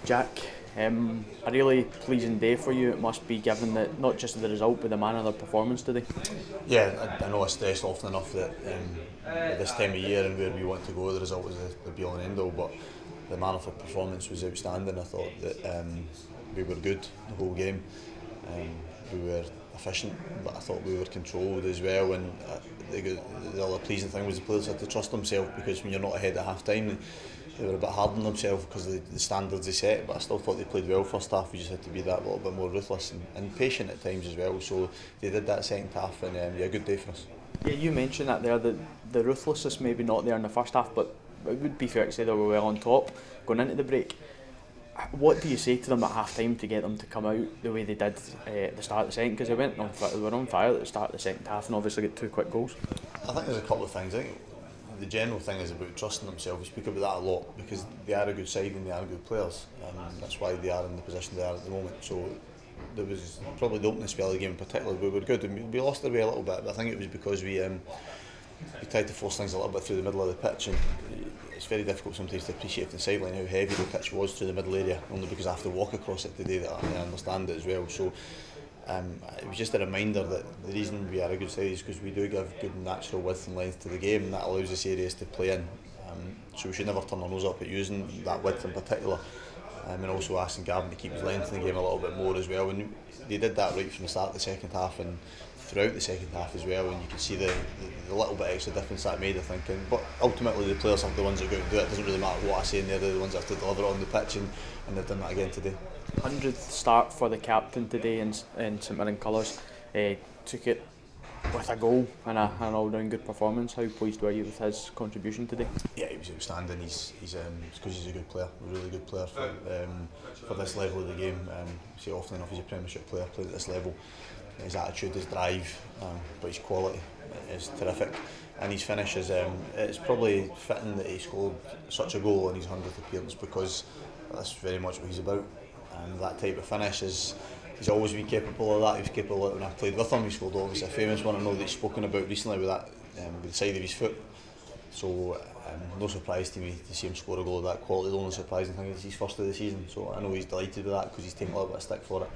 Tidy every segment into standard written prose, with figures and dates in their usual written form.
Jack, a really pleasing day for you it must be, given that not just the result but the manner of the performance today. Yeah, I know I stressed often enough that at this time of year and where we want to go, the result was the be all and end all, but the manner of performance was outstanding. I thought that we were good the whole game. We were efficient, but I thought we were controlled as well. And the other pleasing thing was the players had to trust themselves, because when you're not ahead at half time, they were a bit hard on themselves because of the standards they set. But I still thought they played well first half. We just had to be that little bit more ruthless and patient at times as well. So they did that second half, and yeah, a good day for us. Yeah, you mentioned that there, that the ruthlessness maybe not there in the first half, but it would be fair to say they were well on top going into the break. What do you say to them at half time to get them to come out the way they did at the start of the second? Because they were on fire at the start of the second half and obviously got 2 quick goals. I think there's a couple of things. I think the general thing is about trusting themselves. We speak about that a lot because they are a good side and they are good players. That's why they are in the position they are at the moment. So there was probably the opening spell of the game in particular, we were good and we lost our way a little bit, but I think it was because we tried to force things a little bit through the middle of the pitch, and it's very difficult sometimes to appreciate from the sideline how heavy the pitch was through the middle area, only because I have to walk across it today that I understand it as well. So it was just a reminder that the reason we are a good side is because we do give good natural width and length to the game, and that allows us areas to play in. So we should never turn our nose up at using that width in particular, and also asking Gavin to keep his length in the game a little bit more as well. And they did that right from the start of the second half and throughout the second half as well, and you can see the little bit extra difference that made, I think. But ultimately the players are the ones that go out and do it. It doesn't really matter what I say in there, they're the ones that have to deliver it on the pitch, and they've done that again today. 100th start for the captain today in St Mirren colours. Took it with a goal and an all-round good performance. How pleased were you with his contribution today? Yeah, he was outstanding. He's because he's a good player, a really good player for this level of the game. See, often enough he's a Premiership player playing at this level. His attitude, his drive, but his quality is terrific, and his finish is it's probably fitting that he scored such a goal on his 100th appearance, because that's very much what he's about, and that type of finish is. He's always been capable of that. He was capable of it when I played with him. He scored obviously a famous one I know that he's spoken about recently with that with the side of his foot. So no surprise to me to see him score a goal of that quality. The only surprising thing is it's his first of the season, so I know he's delighted with that because he's taken a little bit of stick for it.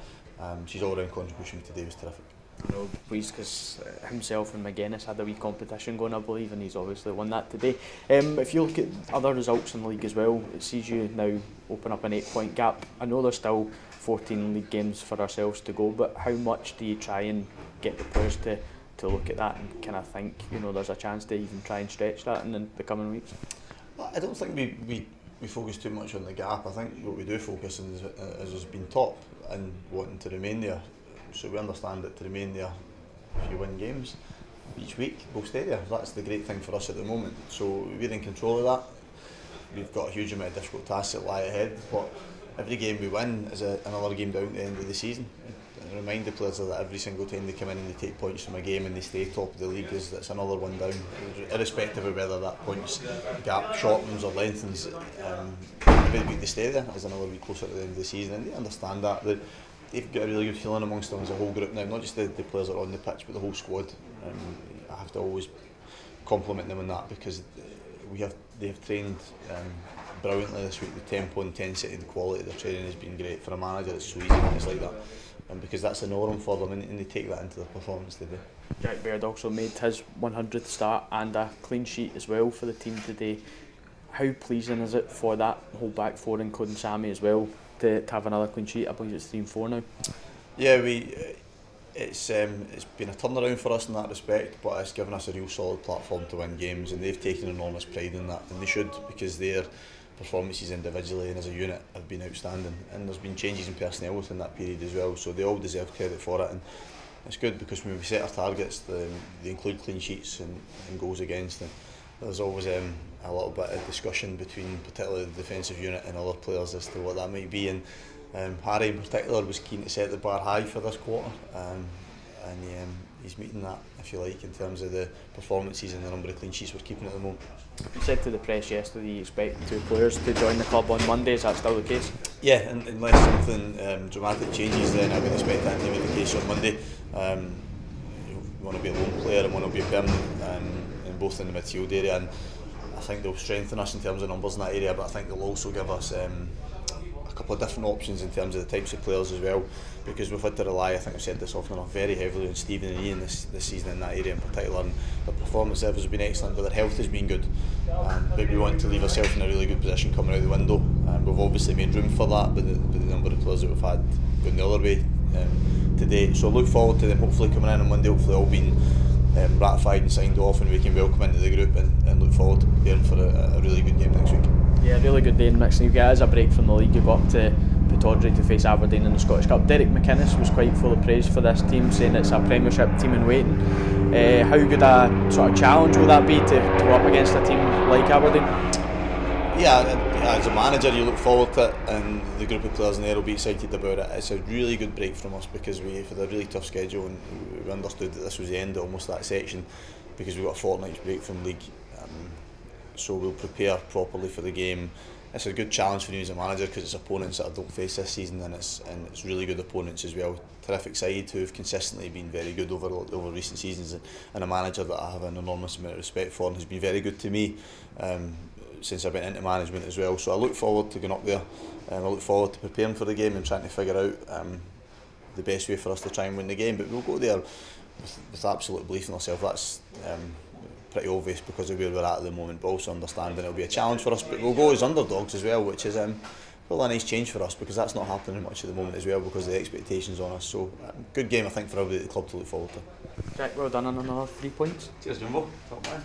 His all-round contribution today was terrific. I know, pleased because himself and McGuinness had a wee competition going, I believe, and he's obviously won that today. If you look at other results in the league as well, it sees you now open up an 8-point gap. I know there's still 14 league games for ourselves to go, but how much do you try and get the players to look at that and kind of think, you know, there's a chance to even try and stretch that in the coming weeks? I don't think we focus too much on the gap. I think what we do focus on is us being top and wanting to remain there. So we understand that to remain there, if you win games each week, both stay there. That's the great thing for us at the moment. So we're in control of that. We've got a huge amount of difficult tasks that lie ahead, but every game we win is another game down at the end of the season. And remind the players that every single time they come in and they take points from a game and they stay top of the league, that's another one down, irrespective of whether that points gap shortens or lengthens. Every week they stay there is another week closer to the end of the season, and they understand that they've got a really good feeling amongst them as a whole group now, not just the players that are on the pitch but the whole squad. I have to always compliment them on that, because they have trained brilliantly this week. The tempo, intensity and quality of their training has been great. For a manager it's so easy when it's like that, because that's the norm for them, and they take that into their performance today. Jack Baird also made his 100th start and a clean sheet as well for the team today. How pleasing is it for that whole back four, including Sammy as well, to have another clean sheet? I believe it's 3 and 4 now. Yeah, it's been a turnaround for us in that respect, but it's given us a real solid platform to win games, and they've taken enormous pride in that, and they should, because their performances individually and as a unit have been outstanding, and there's been changes in personnel within that period as well, so they all deserve credit for it. And it's good because when we set our targets, they include clean sheets and goals against, and there's always a little bit of discussion between particularly the defensive unit and other players as to what that might be, and Harry in particular was keen to set the bar high for this quarter, and he's meeting that, if you like, in terms of the performances and the number of clean sheets we're keeping at the moment. You said to the press yesterday you expect 2 players to join the club on Monday. Is that still the case? Yeah, unless something dramatic changes, then I would expect that to be the case on Monday. One will be a lone player and one will be a permanent, and both in the midfield area, and I think they'll strengthen us in terms of numbers in that area, but I think they'll also give us a couple of different options in terms of the types of players as well, because we've had to rely, I think we've said this often enough, very heavily on Stephen and Ian this season in that area in particular, and the performance levels have been excellent, but their health has been good. But we want to leave ourselves in a really good position coming out the window. We've obviously made room for that, but the number of players that we've had going the other way today. So I look forward to them hopefully coming in on Monday, hopefully all being ratified and signed off, and we can welcome into the group and look forward to preparing for a really good game next week. Yeah, really good day in mixing. You guys a break from the league. You got up to Pittodrie to face Aberdeen in the Scottish Cup. Derek McInnes was quite full of praise for this team, saying it's a Premiership team in waiting. How good a sort of challenge will that be to go up against a team like Aberdeen? Yeah, as a manager you look forward to it, and the group of players in there will be excited about it. It's a really good break from us because we've had a really tough schedule, and we understood that this was the end of almost that section because we got a fortnight's break from league. So we'll prepare properly for the game. It's a good challenge for me as a manager because it's opponents that I don't face this season, and it's really good opponents as well. Terrific side who have consistently been very good over recent seasons, and a manager that I have an enormous amount of respect for and has been very good to me since I've been into management as well. So I look forward to going up there. I look forward to preparing for the game and trying to figure out the best way for us to try and win the game. But we'll go there with absolute belief in ourselves. That's pretty obvious because of where we're at the moment, but also understanding it'll be a challenge for us. But we'll go as underdogs as well, which is well, a nice change for us because that's not happening much at the moment as well because of the expectations on us. So good game I think for everybody at the club to look forward to. Jack, well done on another 3 points. Cheers Jumbo, top man.